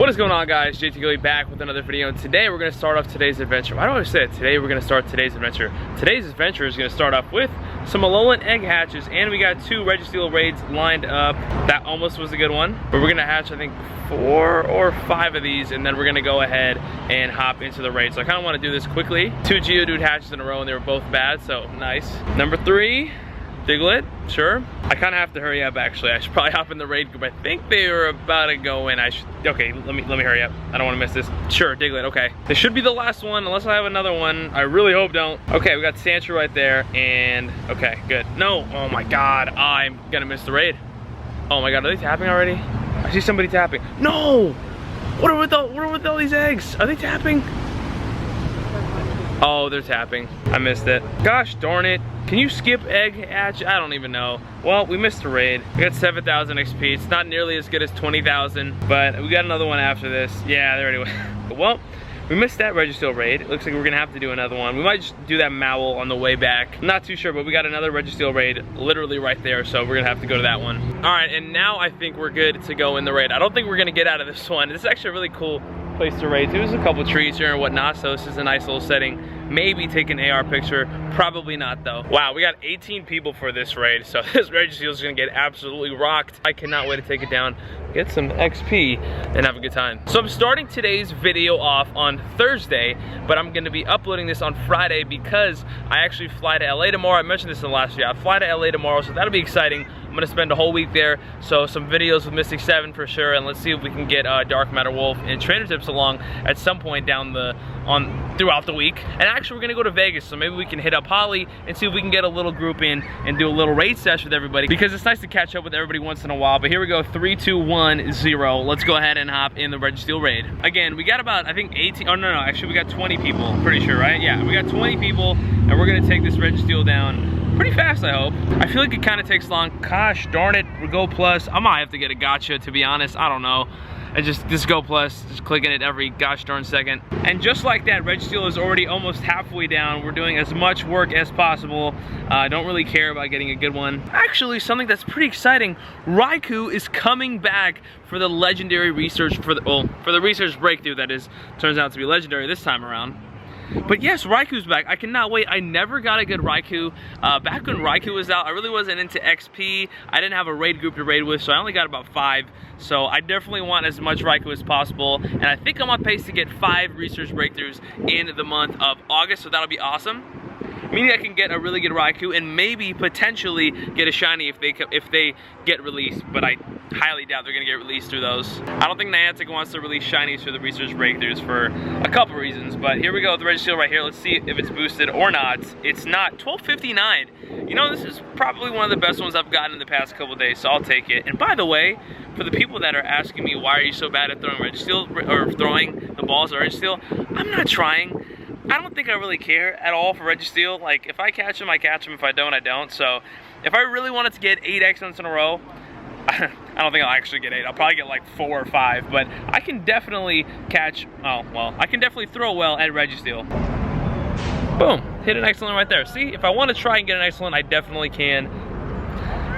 What is going on, guys? JTGily back with another video, and today we're going to start off today's adventure. Why do I always say it? Today we're going to start today's adventure. Today's adventure is going to start off with some Alolan egg hatches, and we got 2 Registeel Raids lined up. That almost was a good one, but we're going to hatch, I think, 4 or 5 of these, and then we're going to go ahead and hop into the raid. So I kind of want to do this quickly. 2 Geodude hatches in a row, and they were both bad, so nice. Number 3. Diglett, sure. I kind of have to hurry up, actually. I should probably hop in the raid group. I think they were about to go in. Okay, let me hurry up. I don't want to miss this. Sure, Diglett, okay. This should be the last one, unless I have another one. I really hope don't. Okay, we got Sandshrew right there, and okay, good. No, oh my God, I'm gonna miss the raid. Oh my God, are they tapping already? I see somebody tapping. No! What are with all these eggs? Are they tapping? Oh, they're tapping. I missed it. Gosh darn it. Can you skip egg hatch? I don't even know. Well, we missed a raid. We got 7,000 XP. It's not nearly as good as 20,000, but we got another one after this. Yeah, there already went. Well, we missed that Registeel Raid. It looks like we're gonna have to do another one. We might just do that Maul on the way back. I'm not too sure, but we got another Registeel Raid literally right there, so we're gonna have to go to that one. All right, and now I think we're good to go in the raid. I don't think we're gonna get out of this one. This is actually a really cool place to raid. There's a couple trees here and whatnot, so this is a nice little setting. Maybe take an AR picture, probably not though. Wow, we got 18 people for this raid, so this Registeel is gonna get absolutely rocked. I cannot wait to take it down, get some XP, and have a good time. So I'm starting today's video off on Thursday, but I'm gonna be uploading this on Friday because I actually fly to LA tomorrow. I mentioned this in the last video. I fly to LA tomorrow, so that'll be exciting. I'm gonna spend a whole week there, so some videos with Mystic 7 for sure, and let's see if we can get Dark Matter Wolf and Trainer Tips along at some point throughout the week. And actually we're gonna go to Vegas, so maybe we can hit up Holly and see if we can get a little group in and do a little raid sesh with everybody, because it's nice to catch up with everybody once in a while. But here we go, 3, 2, 1, 0. Let's go ahead and hop in the Registeel Raid. Again, we got about, I think 18, oh no, actually we got 20 people, pretty sure, right? Yeah, we got 20 people, and we're gonna take this Registeel down pretty fast, I hope. I feel like it kind of takes long. Gosh darn it, Go Plus. I might have to get a gotcha, to be honest. I don't know. This Go Plus, just clicking it every gosh darn second. And just like that, Registeel is already almost halfway down. We're doing as much work as possible. I don't really care about getting a good one. Actually, something that's pretty exciting, Raikou is coming back for the legendary research, for the research breakthrough that is, turns out to be legendary this time around. But yes, Raikou's back. I cannot wait. I never got a good Raikou. Back when Raikou was out, I really wasn't into XP. I didn't have a raid group to raid with, so I only got about 5. So I definitely want as much Raikou as possible. And I think I'm on pace to get 5 research breakthroughs in the month of August, so that'll be awesome. Meaning I can get a really good Raikou and maybe potentially get a shiny if they get released, but I highly doubt they're gonna get released through those. I don't think Niantic wants to release shinies for the research breakthroughs for a couple reasons, but here we go with the Registeel right here. Let's see if it's boosted or not. It's not. 1259. You know, this is probably one of the best ones I've gotten in the past couple days, so I'll take it. And by the way, for the people that are asking me why are you so bad at throwing Registeel or throwing the balls at Registeel, I'm not trying. I don't think I really care at all for Registeel. Like, if I catch them, I catch them. If I don't, I don't. So, if I really wanted to get 8 excellence in a row, I don't think I'll actually get 8. I'll probably get like 4 or 5. But I can definitely catch, oh, well, I can definitely throw well at Registeel. Boom, hit an excellent right there. See, if I want to try and get an excellent, I definitely can.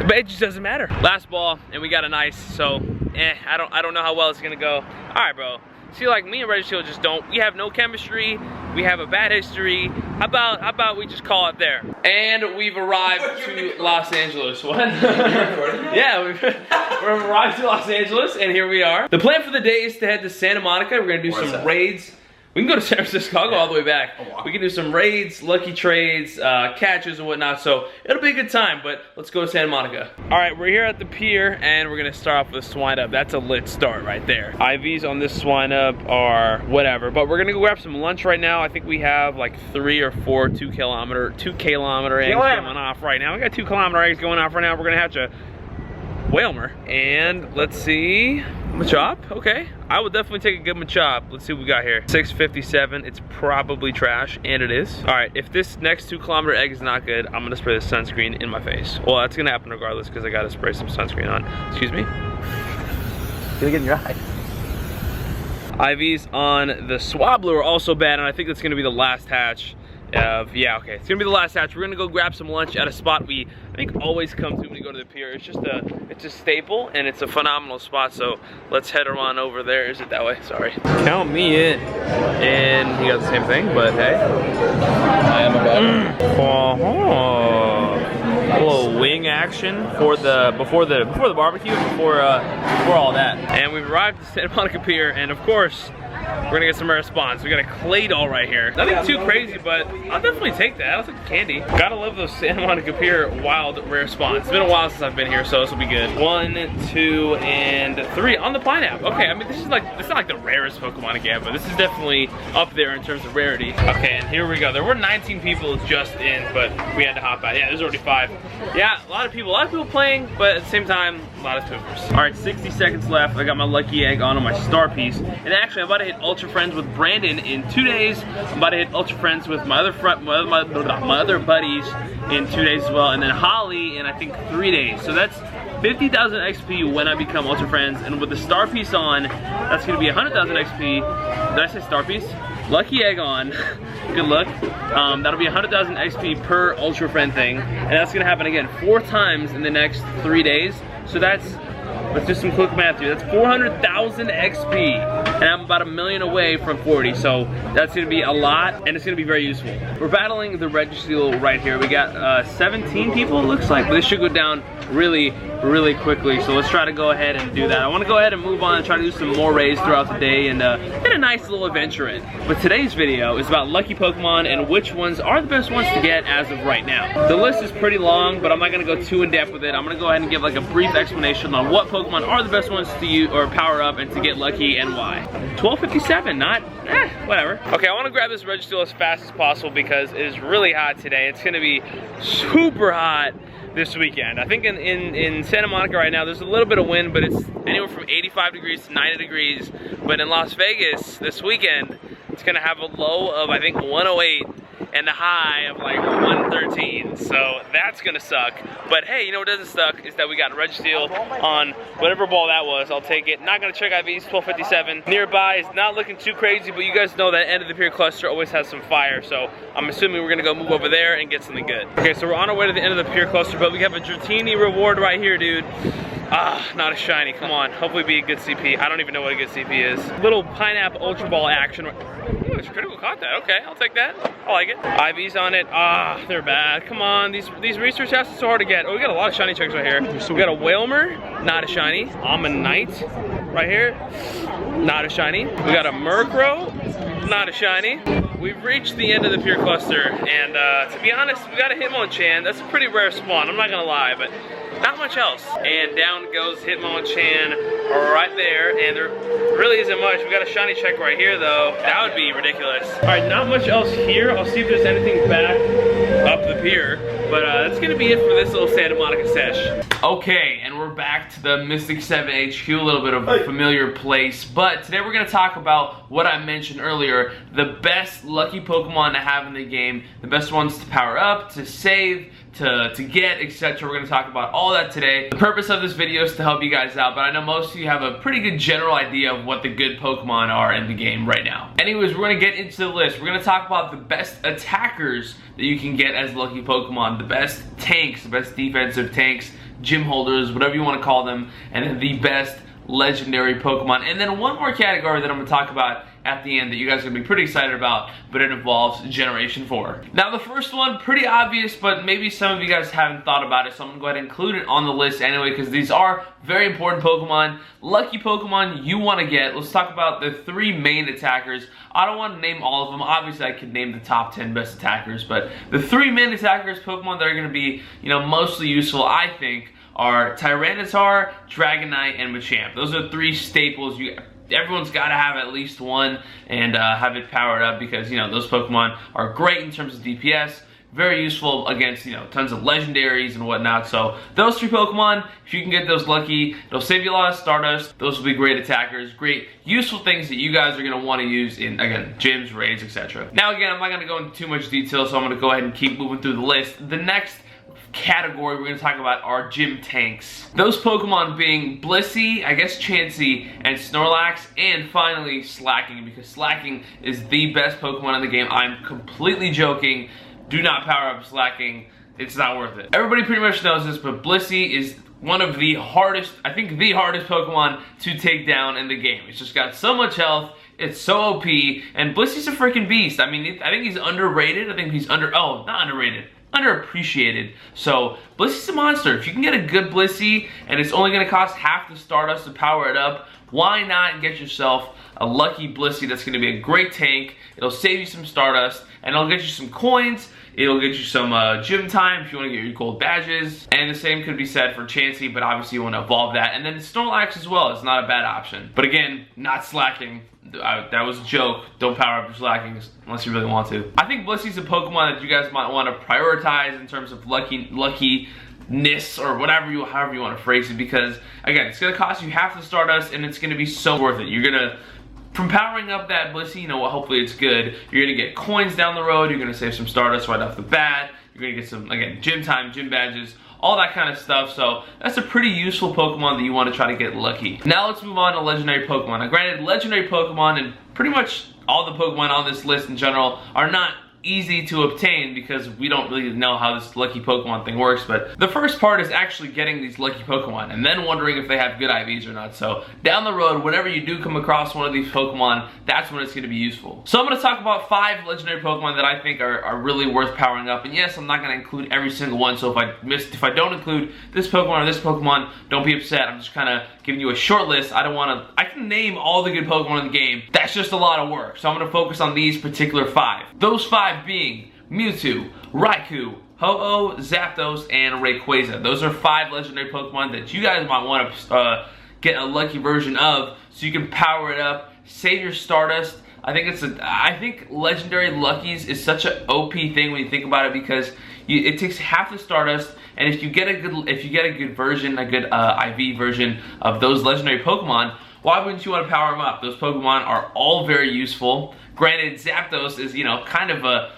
But it just doesn't matter. Last ball, and we got a nice, so, I don't know how well it's gonna go. All right, bro. See, like, me and Registeel just don't, we have no chemistry, we have a bad history. How about we just call it there? And we've arrived to Los Angeles. What? Yeah, we've arrived to Los Angeles, and here we are. The plan for the day is to head to Santa Monica. We're gonna do some raids. We can go to San Francisco, I'll go all the way back. Oh, wow. We can do some raids, lucky trades, catches and whatnot, so it'll be a good time, but let's go to Santa Monica. All right, we're here at the pier, and we're gonna start off with a Swinub. That's a lit start right there. IVs on this Swinub are whatever, but we're gonna go grab some lunch right now. I think we have like 3 or 4 2 kilometer eggs going off right now. We got 2 kilometer eggs going off right now. We're gonna hatch a Whalmer, and let's see, Machop, okay. I would definitely take a good Machop. Let's see what we got here. 657, it's probably trash, and it is. All right, if this next 2 kilometer egg is not good, I'm gonna spray the sunscreen in my face. Well, that's gonna happen regardless, because I gotta spray some sunscreen on. Excuse me? It's gonna get in your eye. IVs on the Swablu are also bad, and I think that's gonna be the last hatch. Yeah, okay, it's gonna be the last hatch. We're gonna go grab some lunch at a spot we, I think, always come to when we go to the pier. It's a staple, and it's a phenomenal spot, so let's head on over there. Is it that way? Sorry. Count me in. And you got the same thing, but hey. I am a a little wing action for before the barbecue, before all that. And we've arrived at Santa Monica Pier, and of course, we're gonna get some rare spawns. We got a clay doll right here. Nothing too crazy, but I'll definitely take that. I'll take candy. Gotta love those Santa Monica Pier wild rare spawns. It's been a while since I've been here, so this will be good. 1, 2, and 3 on the pineapple. Okay, I mean, this is not like the rarest Pokemon again, but this is definitely up there in terms of rarity. Okay, and here we go. There were 19 people just in, but we had to hop out. Yeah, there's already 5. Yeah, a lot of people playing, but at the same time, a lot of poopers. All right, 60 seconds left. I got my lucky egg on my star piece, and actually, I'm about to hit Ultra Friends with Brandon in 2 days. I'm about to hit Ultra Friends with my other buddies in 2 days as well, and then Holly in I think 3 days. So that's 50,000 XP when I become Ultra Friends, and with the star piece on, that's gonna be 100,000 XP. Did I say star piece? Lucky egg on. Good luck. That'll be 100,000 XP per Ultra Friend thing, and that's gonna happen again 4 times in the next 3 days. So that's, let's do some quick math here. That's 400,000 XP, and I'm about 1 million away from 40, so that's gonna be a lot, and it's gonna be very useful. We're battling the Registeel right here. We got 17 people, it looks like, but this should go down really quickly, so let's try to go ahead and do that. I want to go ahead and move on and try to do some more raids throughout the day and get a nice little adventure in. But today's video is about lucky Pokemon and which ones are the best ones to get as of right now. The list is pretty long, but I'm not going to go too in depth with it. I'm going to go ahead and give like a brief explanation on what Pokemon are the best ones to use or power up and to get lucky and why. 12:57, whatever. Okay, I want to grab this Registeel as fast as possible because it is really hot today. It's going to be super hot this weekend. I think in Santa Monica right now, there's a little bit of wind, but it's anywhere from 85 degrees to 90 degrees. But in Las Vegas this weekend, it's gonna have a low of I think 108 and a high of like 113. So that's gonna suck. But hey, you know what doesn't suck is that we got Registeel on whatever ball that was. I'll take it. Not gonna check IVs, 12:57. Nearby is not looking too crazy, but you guys know that end of the pier cluster always has some fire. So I'm assuming we're gonna go move over there and get something good. Okay, so we're on our way to the end of the pier cluster, but we have a Dratini reward right here, dude. Ah, not a shiny, come on. Hopefully be a good CP. I don't even know what a good CP is. Little pineapple ultra ball action. Ooh, it's critical caught that. Okay, I'll take that. I like it. IVs on it. Ah, they're bad. Come on, these research tests are so hard to get. Oh, we got a lot of shiny checks right here. We got a Whalmer, not a shiny. Ammonite right here, not a shiny. We got a Murkrow, not a shiny. We've reached the end of the pier cluster, and to be honest, we got a Hitmonchan. That's a pretty rare spawn, I'm not gonna lie, but not much else. And down goes Hitmonchan right there, and there really isn't much. We got a shiny check right here though. That would be ridiculous. All right, not much else here. I'll see if there's anything back up the pier, but that's gonna be it for this little Santa Monica sesh. Okay, and we're back to the Mystic 7 HQ, a little bit of a familiar place, but today we're gonna talk about what I mentioned earlier, the best lucky Pokemon to have in the game, the best ones to power up, to save, to get, etc. We're gonna talk about all that today. The purpose of this video is to help you guys out, but I know most of you have a pretty good general idea of what the good Pokemon are in the game right now. Anyways, we're gonna get into the list. We're gonna talk about the best attackers that you can get as lucky Pokemon, the best tanks, the best defensive tanks, gym holders, whatever you wanna call them, and then the best legendary Pokemon. And then one more category that I'm gonna talk about at the end that you guys are gonna be pretty excited about, but it involves Generation 4. Now the first one, pretty obvious, but maybe some of you guys haven't thought about it, so I'm gonna go ahead and include it on the list anyway, because these are very important Pokemon, lucky Pokemon you wanna get. Let's talk about the 3 main attackers. I don't wanna name all of them. Obviously I could name the top 10 best attackers, but the 3 main attackers, Pokemon that are gonna be, you know, mostly useful, I think, are Tyranitar, Dragonite, and Machamp. Those are 3 staples. Everyone's got to have at least one and have it powered up because, you know, those Pokemon are great in terms of DPS, very useful against, you know, tons of legendaries and whatnot. So those 3 Pokemon, if you can get those lucky, it'll save you a lot of Stardust. Those will be great attackers, great useful things that you guys are going to want to use in, again, gyms, raids, etc. Now again, I'm not going to go into too much detail, so I'm going to go ahead and keep moving through the list. The next category we're going to talk about are gym tanks. Those Pokemon being Blissey, I guess Chansey, and Snorlax, and finally Slacking, because Slacking is the best Pokemon in the game. I'm completely joking. Do not power up Slacking. It's not worth it. Everybody pretty much knows this, but Blissey is one of the hardest, I think the hardest Pokemon to take down in the game. It's just got so much health. It's so OP, and Blissey's a freaking beast. I mean, I think he's underrated. I think he's not underrated. Underappreciated. So Blissey's a monster. If you can get a good Blissey and it's only going to cost half the Stardust to power it up, why not get yourself a Lucky Blissey that's going to be a great tank? It'll save you some Stardust and it'll get you some coins. It'll get you some gym time if you want to get your gold badges. And the same could be said for Chansey, but obviously you want to evolve that. And then Snorlax as well is not a bad option. But again, not Slacking. That was a joke. Don't power up your Slacking unless you really want to. I think Blissey's a Pokemon that you guys might want to prioritize in terms of luckiness or however you want to phrase it, because again, it's gonna cost you half the Stardust and it's gonna be so worth it. You're gonna, from powering up that Blissey, you know, hopefully it's good. You're gonna get coins down the road. You're gonna save some Stardust right off the bat. You're gonna get some, again, gym time, gym badges, all that kind of stuff. So that's a pretty useful Pokemon that you want to try to get lucky. Now let's move on to legendary Pokemon. Now granted, legendary Pokemon and pretty much all the Pokemon on this list in general are not easy to obtain because we don't really know how this Lucky Pokemon thing works, but the first part is actually getting these Lucky Pokemon and then wondering if they have good IVs or not. So down the road, whenever you do come across one of these Pokemon, that's when it's going to be useful. So I'm going to talk about 5 legendary Pokemon that I think are really worth powering up, and yes, I'm not going to include every single one, so if I don't include this Pokemon or this Pokemon, don't be upset. I'm just kind of giving you a short list. I can name all the good Pokemon in the game. That's just a lot of work, so I'm going to focus on these particular 5. Those 5 being Mewtwo, Raikou, Ho-Oh, Zapdos, and Rayquaza. Those are 5 legendary Pokemon that you guys might want to get a lucky version of so you can power it up, save your Stardust. I think legendary Luckies is such an OP thing when you think about it, because it takes half the Stardust, and if you get a good version, a good IV version of those legendary Pokemon, why wouldn't you want to power them up? Those Pokemon are all very useful. Granted, Zapdos is, you know, kind of a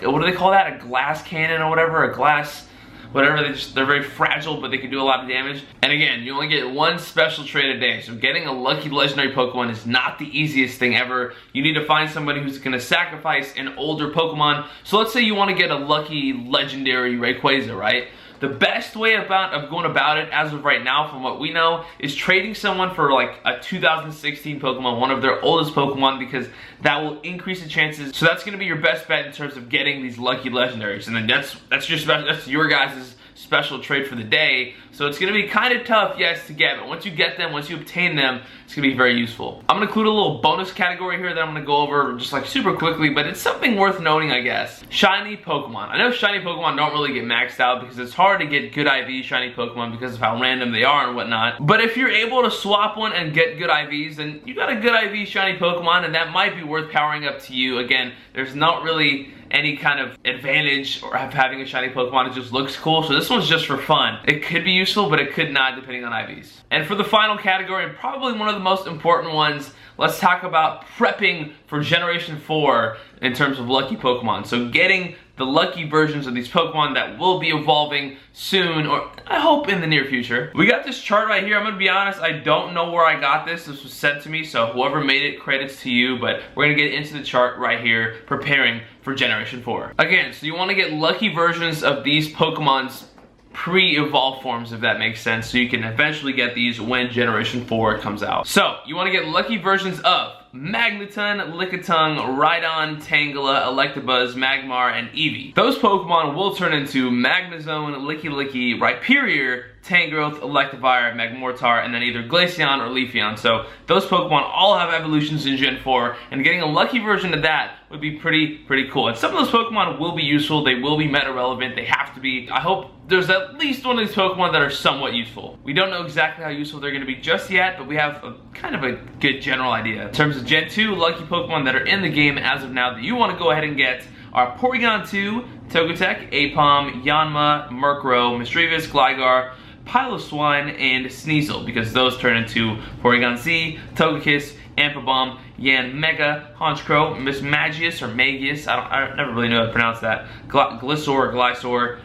what do they call that? A glass cannon or whatever, a glass whatever. They're very fragile, but they can do a lot of damage. And again, you only get 1 special trait a day, so getting a lucky legendary Pokemon is not the easiest thing ever. You need to find somebody who's going to sacrifice an older Pokemon. So let's say you want to get a lucky legendary Rayquaza, right? The best way of going about it as of right now, from what we know, is trading someone for like a 2016 Pokemon, one of their oldest Pokemon, because that will increase the chances. So that's going to be your best bet in terms of getting these lucky legendaries. And then that's your guys' special trade for the day. So it's going to be kind of tough, yes, to get, but once you get them, once you obtain them, it's going to be very useful. I'm going to include a little bonus category here that I'm going to go over just like super quickly, but it's something worth noting, I guess. Shiny Pokemon. I know shiny Pokemon don't really get maxed out because it's hard to get good IV shiny Pokemon because of how random they are and whatnot. But if you're able to swap one and get good IVs, then you got a good IV shiny Pokemon, and that might be worth powering up to you. Again, there's not really any kind of advantage or having a shiny Pokemon. It just looks cool, so this one's just for fun. It could be useful, but it could not, depending on IVs. And for the final category, and probably one of the most important ones, let's talk about prepping for Generation 4 in terms of lucky Pokemon. So getting the lucky versions of these Pokemon that will be evolving soon, or I hope in the near future. We got this chart right here. I'm gonna be honest, I don't know where I got this. This was sent to me, so whoever made it, credits to you, but we're gonna get into the chart right here, preparing for Generation 4. Again, so you wanna get lucky versions of these Pokemon's pre-evolved forms, if that makes sense, so you can eventually get these when Generation 4 comes out. So, you want to get lucky versions of Magneton, Lickitung, Rhydon, Tangela, Electabuzz, Magmar, and Eevee. Those Pokemon will turn into Magnezone, Licky, Rhyperior, Tangrowth, Electivire, Magmortar, and then either Glaceon or Leafeon. So those Pokemon all have evolutions in Gen 4, and getting a lucky version of that would be pretty cool. And some of those Pokemon will be useful, they will be meta relevant, they have to be. I hope there's at least one of these Pokemon that are somewhat useful. We don't know exactly how useful they're going to be just yet, but we have kind of a good general idea. In terms of Gen 2, lucky Pokemon that are in the game as of now that you want to go ahead and get are Porygon 2, Togetic, Aipom, Yanma, Murkrow, Misdreavus, Gligar, Piloswine, and Sneasel, because those turn into Porygon Z, Togekiss, Ampabomb, Yanmega, Honchkrow, Mismagius or Magius, I never really know how to pronounce that, Glissaur,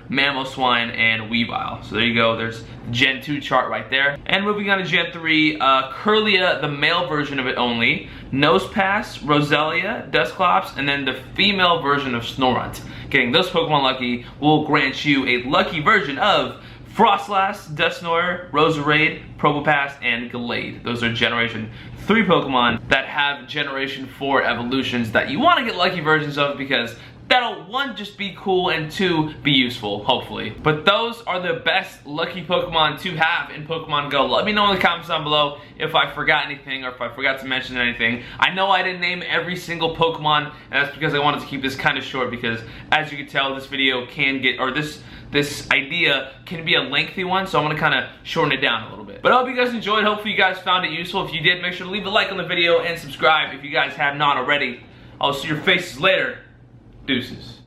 Mamoswine, and Weavile. So there you go, there's Gen 2 chart right there. And moving on to Gen 3, Curlia, the male version of it only, Nosepass, Roselia, Dusclops, and then the female version of Snorunt. Getting those Pokemon lucky will grant you a lucky version of Frostlass, Dusknoir, Roserade, Probopass, and Gallade. Those are Generation 3 Pokemon that have Generation 4 evolutions that you want to get lucky versions of because that'll, one, just be cool, and two, be useful, hopefully. But those are the best lucky Pokemon to have in Pokemon Go. Let me know in the comments down below if I forgot anything or if I forgot to mention anything. I know I didn't name every single Pokemon, and that's because I wanted to keep this kind of short because, as you can tell, this video can get, or this idea can be a lengthy one, so I'm gonna kind of shorten it down a little bit. But I hope you guys enjoyed. Hopefully you guys found it useful. If you did, make sure to leave a like on the video and subscribe if you guys have not already. I'll see your faces later. Deuces.